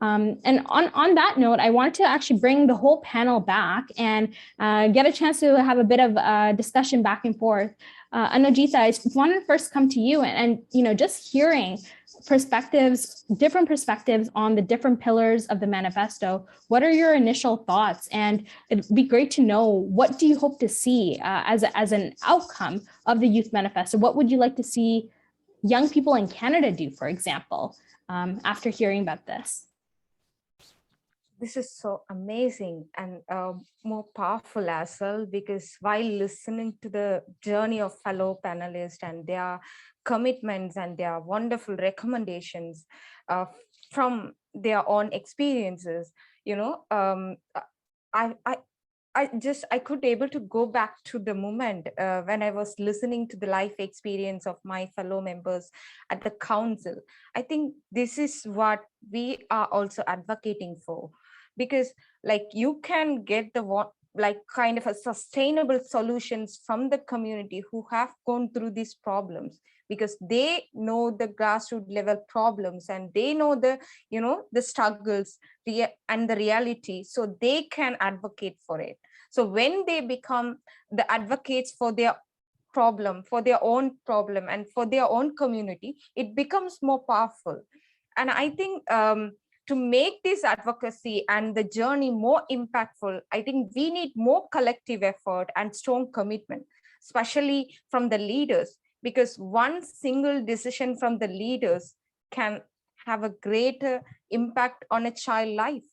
And on that note, I wanted to actually bring the whole panel back and get a chance to have a bit of a discussion back and forth. Anojita, I just wanted to first come to you and just hearing different perspectives on the different pillars of the manifesto. What are your initial thoughts? And it'd be great to know, what do you hope to see as an outcome of the Youth Manifesto? What would you like to see young people in Canada do, for example, after hearing about this? This is so amazing and more powerful as well, because while listening to the journey of fellow panelists and their commitments and their wonderful recommendations uh, from their own experiences, you know, I, I, I could able to go back to the moment when I was listening to the life experience of my fellow members at the council. I think this is what we are also advocating for, because like you can get the what like kind of a sustainable solutions from the community who have gone through these problems, because they know the grassroots level problems and they know the, you know, the struggles and the reality, so they can advocate for it. So when they become the advocates for their problem, for their own problem and for their own community, it becomes more powerful. And I think to make this advocacy and the journey more impactful, I think we need more collective effort and strong commitment, especially from the leaders, because one single decision from the leaders can have a greater impact on a child life.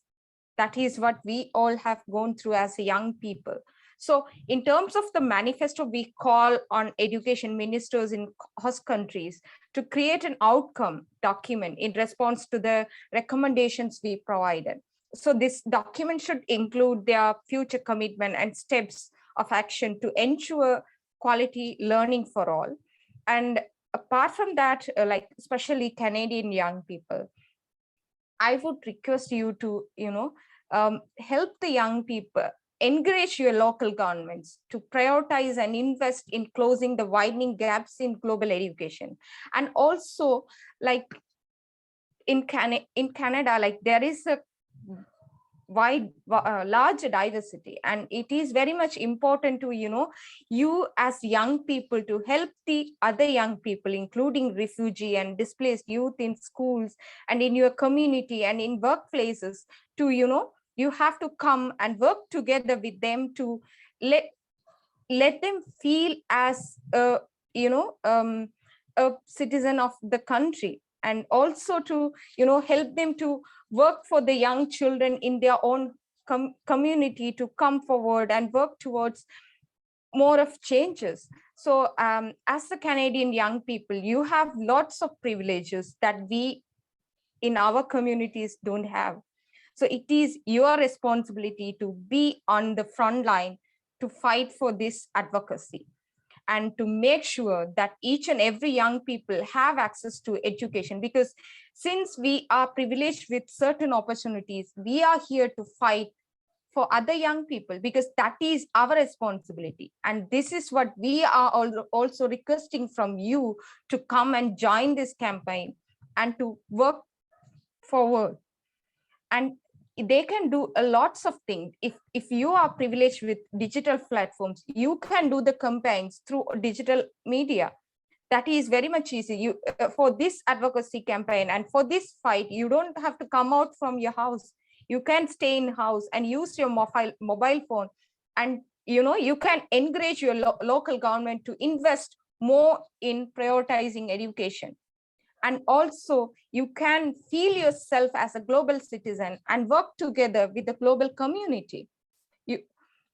That is what we all have gone through as young people. So in terms of the manifesto, we call on education ministers in host countries to create an outcome document in response to the recommendations we provided. So this document should include their future commitment and steps of action to ensure quality learning for all. And apart from that, like especially Canadian young people, I would request you to, you know, help the young people, encourage your local governments to prioritize and invest in closing the widening gaps in global education. And also, like in Canada, like there is a large diversity, and it is very much important to, you know, you as young people to help the other young people, including refugee and displaced youth in schools and in your community and in workplaces, to, you know, you have to come and work together with them to let them feel as a, you know, a citizen of the country, and also to, you know, help them to work for the young children in their own community to come forward and work towards more of changes. So as the Canadian young people, you have lots of privileges that we in our communities don't have. So it is your responsibility to be on the front line to fight for this advocacy and to make sure that each and every young people have access to education, because since we are privileged with certain opportunities, we are here to fight for other young people, because that is our responsibility. And this is what we are also requesting from you, to come and join this campaign and to work forward. And they can do a lots of things. If you are privileged with digital platforms, you can do the campaigns through digital media. That is very much easy. You for this advocacy campaign and for this fight, you don't have to come out from your house. You can stay in house and use your mobile phone, and you know, you can encourage your local government to invest more in prioritizing education. And also you can feel yourself as a global citizen and work together with the global community.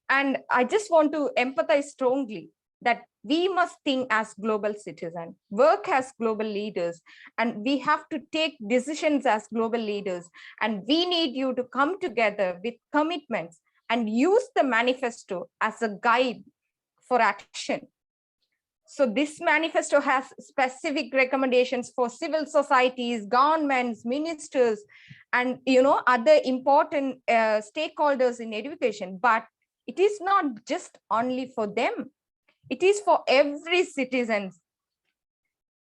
And I just want to empathize strongly that we must think as global citizens, work as global leaders, and we have to take decisions as global leaders. And we need you to come together with commitments and use the manifesto as a guide for action. So this manifesto has specific recommendations for civil societies, governments, ministers, and, you know, other important stakeholders in education. But it is not just only for them. It is for every citizen.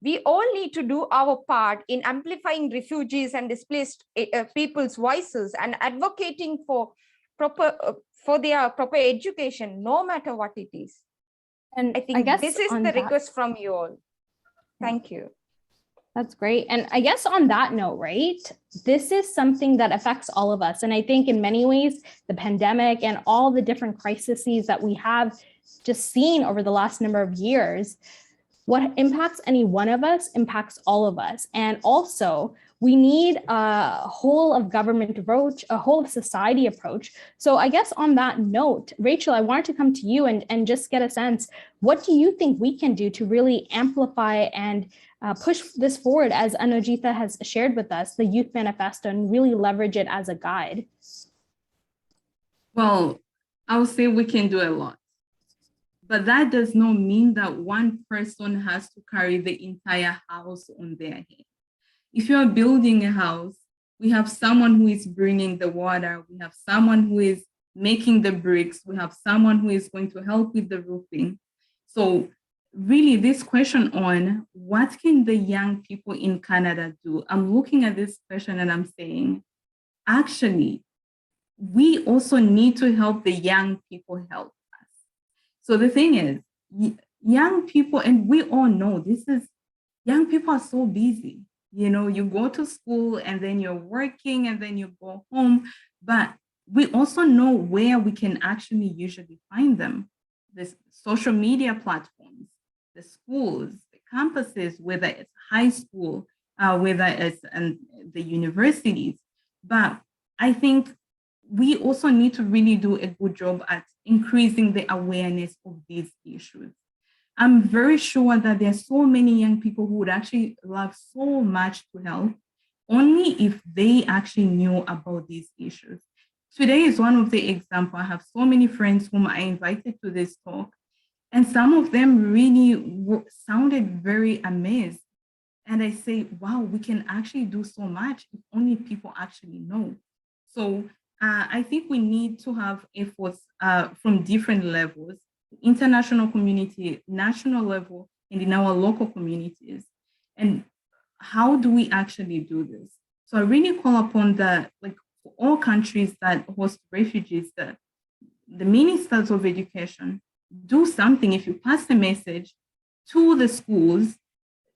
We all need to do our part in amplifying refugees and displaced people's voices and advocating for their proper education, no matter what it is. And I think this is the that, request from you all. Thank you. That's great. And I guess on that note, right, this is something that affects all of us. And I think in many ways, the pandemic and all the different crises that we have just seen over the last number of years, what impacts any one of us impacts all of us. And also, We need a whole of government approach, a whole of society approach. So I guess on that note, Rachel, I wanted to come to you and just get a sense, what do you think we can do to really amplify and push this forward, as Anojita has shared with us, the Youth Manifesto, and really leverage it as a guide? Well, I would say we can do a lot, but that does not mean that one person has to carry the entire house on their head. If you're building a house, we have someone who is bringing the water, we have someone who is making the bricks, we have someone who is going to help with the roofing. So really, this question on what can the young people in Canada do? I'm looking at this question and I'm saying, actually, we also need to help the young people help us. So the thing is, young people, and we all know young people are so busy. You know, you go to school and then you're working and then you go home, but we also know where we can actually usually find them. The social media platforms, the schools, the campuses, whether it's high school, whether it's the universities. But I think we also need to really do a good job at increasing the awareness of these issues. I'm very sure that there are so many young people who would actually love so much to help, only if they actually knew about these issues. Today is one of the examples. I have so many friends whom I invited to this talk, and some of them really sounded very amazed. And I say, wow, we can actually do so much if only people actually know. So I think we need to have efforts from different levels, international community, national level, and in our local communities. And how do we actually do this? So I really call upon for all countries that host refugees, the ministers of education, do something. If you pass a message to the schools,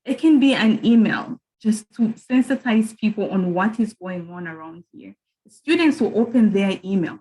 it can be an email just to sensitize people on what is going on around here. Students will open their emails.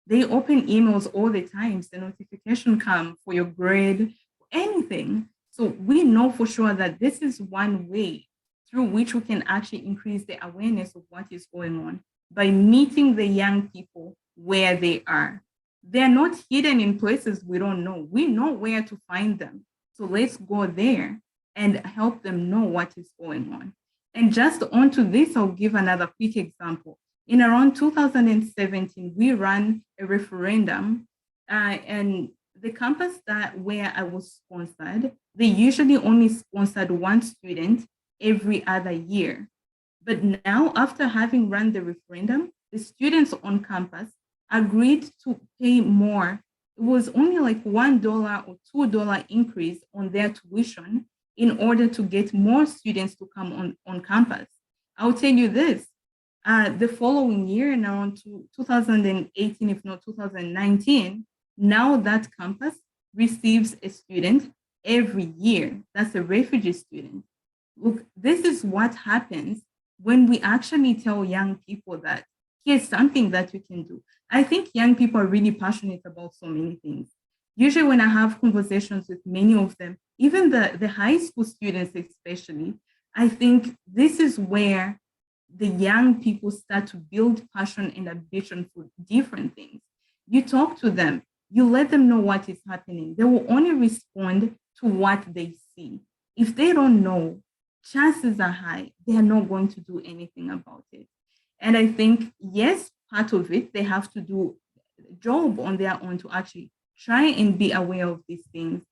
They open emails all the time. The notification come for your grade, anything. So we know for sure that this is one way through which we can actually increase the awareness of what is going on by meeting the young people where they are. They're not hidden in places we don't know. We know where to find them. So let's go there and help them know what is going on. And just onto this, I'll give another quick example. In around 2017, we ran a referendum, and the campus where I was sponsored, they usually only sponsored one student every other year. But now, after having run the referendum, the students on campus agreed to pay more. It was only like $1 or $2 increase on their tuition in order to get more students to come on campus. I'll tell you this, the following year, in around 2018, if not 2019, now that campus receives a student every year. That's a refugee student. Look, this is what happens when we actually tell young people that here's something that you can do. I think young people are really passionate about so many things. Usually when I have conversations with many of them, even the high school students especially, I think this is where the young people start to build passion and ambition for different things. You talk to them, you let them know what is happening. They will only respond to what they see. If they don't know, chances are high they are not going to do anything about it. And I think, yes, part of it, they have to do a job on their own to actually try and be aware of these things.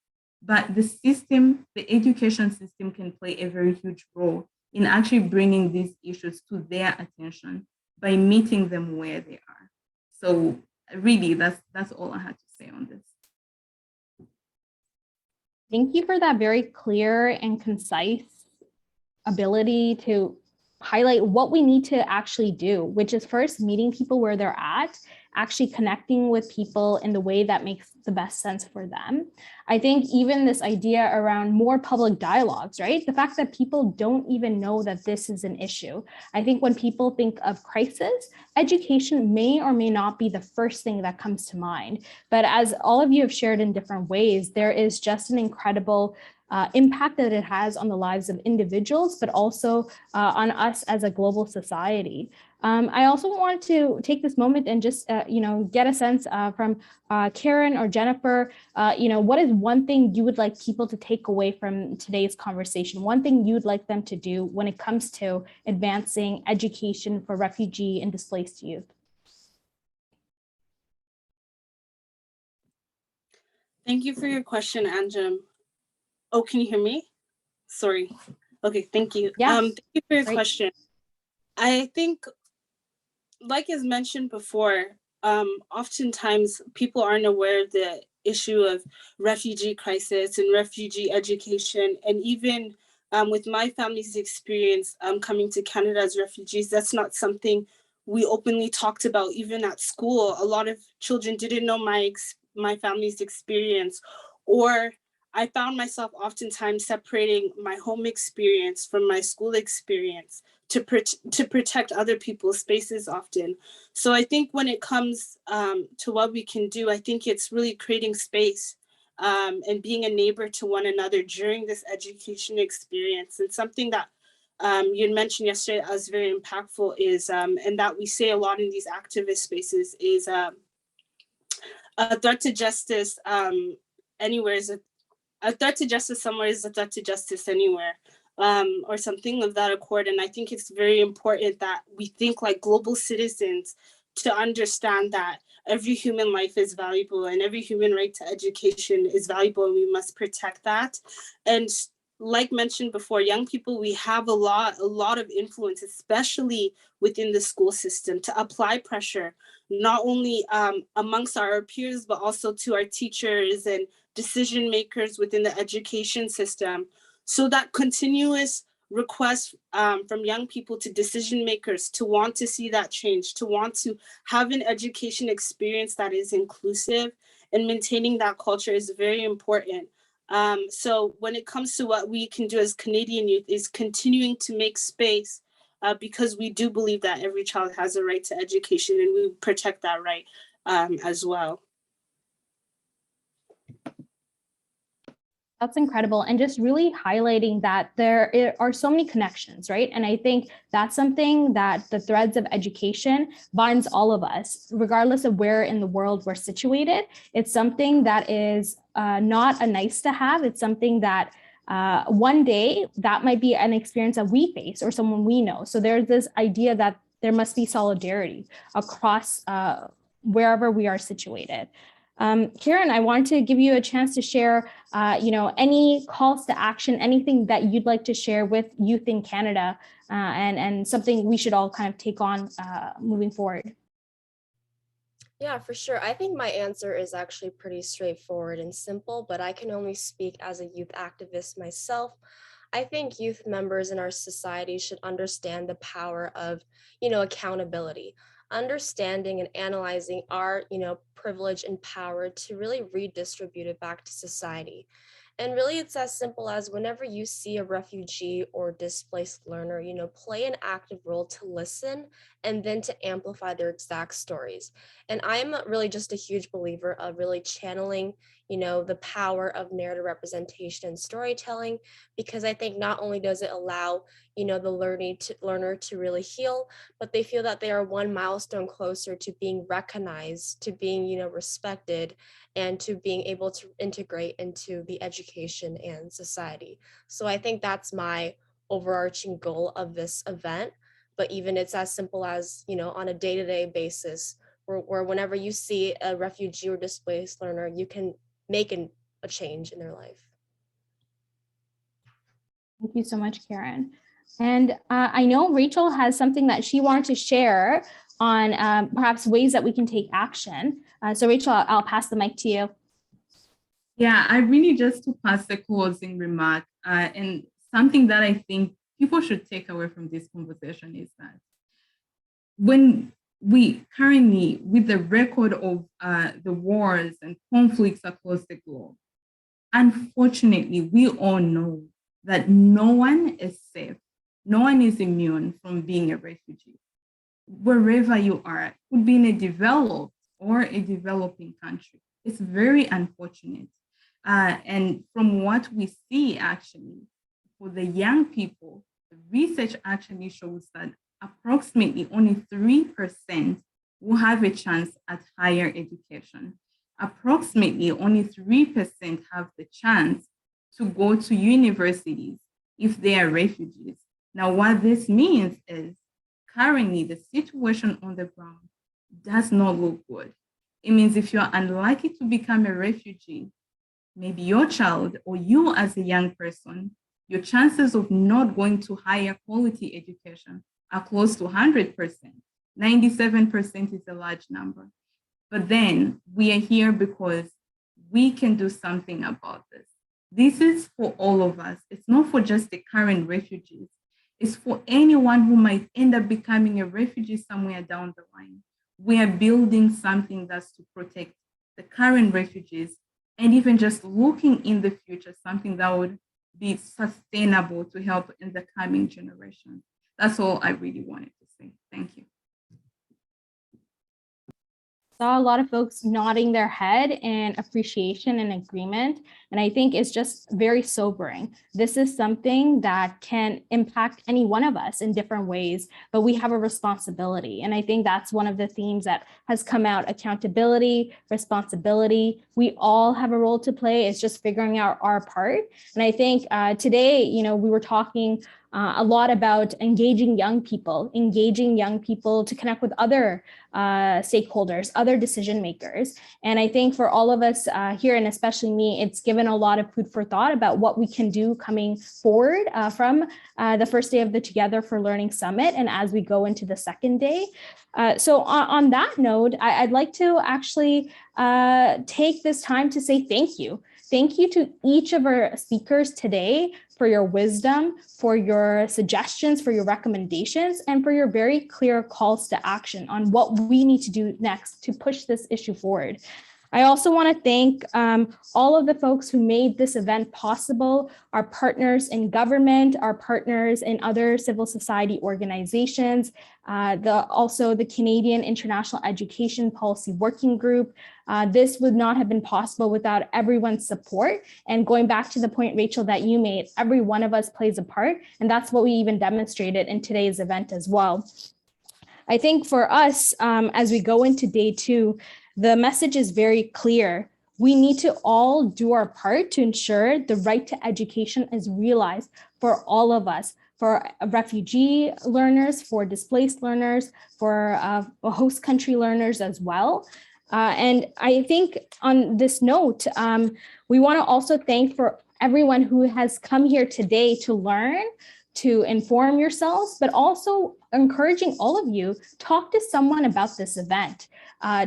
But the system, the education system can play a very huge role in actually bringing these issues to their attention by meeting them where they are. So really, that's all I had to say on this. Thank you for that very clear and concise ability to highlight what we need to actually do, which is first meeting people where they're at, actually connecting with people in the way that makes the best sense for them. I think even this idea around more public dialogues, right? The fact that people don't even know that this is an issue. I think when people think of crisis, education may or may not be the first thing that comes to mind. But as all of you have shared in different ways, there is just an incredible impact that it has on the lives of individuals, but also on us as a global society. I also want to take this moment and just, get a sense from Karen or Jennifer, what is one thing you would like people to take away from today's conversation? One thing you'd like them to do when it comes to advancing education for refugee and displaced youth? Thank you for your question, Anjum. Oh, can you hear me? Sorry. Okay, thank you. Yes. Thank you for your Great. question. I think, like as mentioned before, oftentimes people aren't aware of the issue of refugee crisis and refugee education. And even with my family's experience coming to Canada as refugees, that's not something we openly talked about, even at school. A lot of children didn't know my family's experience, or I found myself oftentimes separating my home experience from my school experience to protect other people's spaces often. So I think when it comes to what we can do, I think it's really creating space and being a neighbor to one another during this education experience. And something that you had mentioned yesterday that was very impactful is, and that we say a lot in these activist spaces, is a threat to justice anywhere is a threat to justice somewhere is a threat to justice anywhere, or something of that accord. And I think it's very important that we think like global citizens to understand that every human life is valuable and every human right to education is valuable, and we must protect that. And like mentioned before, young people, we have a lot of influence, especially within the school system, to apply pressure, not only amongst our peers, but also to our teachers and decision makers within the education system. So that continuous request from young people to decision makers to want to see that change, to want to have an education experience that is inclusive, and maintaining that culture is very important. So when it comes to what we can do as Canadian youth is continuing to make space, because we do believe that every child has a right to education, and we protect that right as well. That's incredible. And just really highlighting that there are so many connections, right? And I think that's something that the threads of education binds all of us, regardless of where in the world we're situated. It's something that is not a nice to have. It's something that one day that might be an experience that we face or someone we know. So there's this idea that there must be solidarity across wherever we are situated. Karen, I want to give you a chance to share, any calls to action, anything that you'd like to share with youth in Canada, and something we should all kind of take on moving forward. Yeah, for sure. I think my answer is actually pretty straightforward and simple, but I can only speak as a youth activist myself. I think youth members in our society should understand the power of, accountability, understanding and analyzing our, privilege and power to really redistribute it back to society. And really, it's as simple as whenever you see a refugee or displaced learner, play an active role to listen and then to amplify their exact stories. And I'm really just a huge believer of really channeling, the power of narrative representation and storytelling, because I think not only does it allow, the learner to really heal, but they feel that they are one milestone closer to being recognized, to being, respected, and to being able to integrate into the education and society. So I think that's my overarching goal of this event. But even it's as simple as, on a day-to-day basis, where whenever you see a refugee or displaced learner, you can make a change in their life. Thank you so much, Karen. And I know Rachel has something that she wanted to share on perhaps ways that we can take action. So Rachel, I'll pass the mic to you. Yeah, I really just to pass the closing remark, and something that I think people should take away from this conversation is that when we currently, with the record of the wars and conflicts across the globe, unfortunately, we all know that no one is safe. No one is immune from being a refugee. Wherever you are, could be in a developed or a developing country. It's very unfortunate. And from what we see actually, for the young people, the research actually shows that approximately only 3% will have a chance at higher education. Approximately only 3% have the chance to go to universities if they are refugees. Now, what this means is currently the situation on the ground does not look good. It means if you're unlikely to become a refugee, maybe your child or you as a young person, your chances of not going to higher quality education are close to 100%. 97% is a large number. But then we are here because we can do something about this. This is for all of us. It's not for just the current refugees. It's for anyone who might end up becoming a refugee somewhere down the line. We are building something that's to protect the current refugees and even just looking in the future, something that would be sustainable to help in the coming generations. That's all I really wanted to say. Thank you. Saw a lot of folks nodding their head in appreciation and agreement. And I think it's just very sobering. This is something that can impact any one of us in different ways, but we have a responsibility. And I think that's one of the themes that has come out: accountability, responsibility. We all have a role to play. It's just figuring out our part. And I think today, we were talking a lot about engaging young people to connect with other stakeholders, other decision makers. And I think for all of us here, and especially me, it's given a lot of food for thought about what we can do coming forward from the first day of the Together for Learning Summit and as we go into the second day. So on that note, I'd like to actually take this time to say thank you. Thank you to each of our speakers today for your wisdom, for your suggestions, for your recommendations, and for your very clear calls to action on what we need to do next to push this issue forward. I also want to thank all of the folks who made this event possible, our partners in government, our partners in other civil society organizations, also the Canadian International Education Policy Working Group. This would not have been possible without everyone's support. And going back to the point, Rachel, that you made, every one of us plays a part. And that's what we even demonstrated in today's event as well. I think for us, as we go into day 2, the message is very clear. We need to all do our part to ensure the right to education is realized for all of us, for refugee learners, for displaced learners, for host country learners as well. And I think on this note, we want to also thank for everyone who has come here today to learn, to inform yourselves, but also encouraging all of you, talk to someone about this event.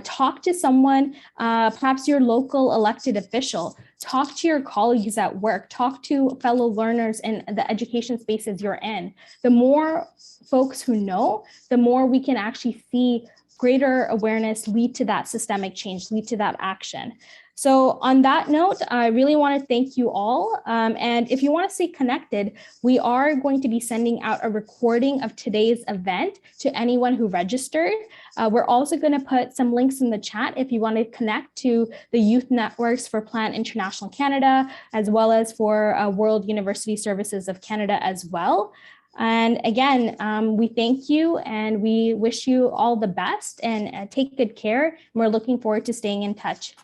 Talk to someone, perhaps your local elected official, talk to your colleagues at work, talk to fellow learners in the education spaces you're in. The more folks who know, the more we can actually see greater awareness lead to that systemic change, lead to that action. So on that note, I really want to thank you all. And if you want to stay connected, we are going to be sending out a recording of today's event to anyone who registered. We're also going to put some links in the chat if you want to connect to the youth networks for Plan International Canada, as well as for World University Services of Canada as well. And again, we thank you and we wish you all the best and take good care. We're looking forward to staying in touch.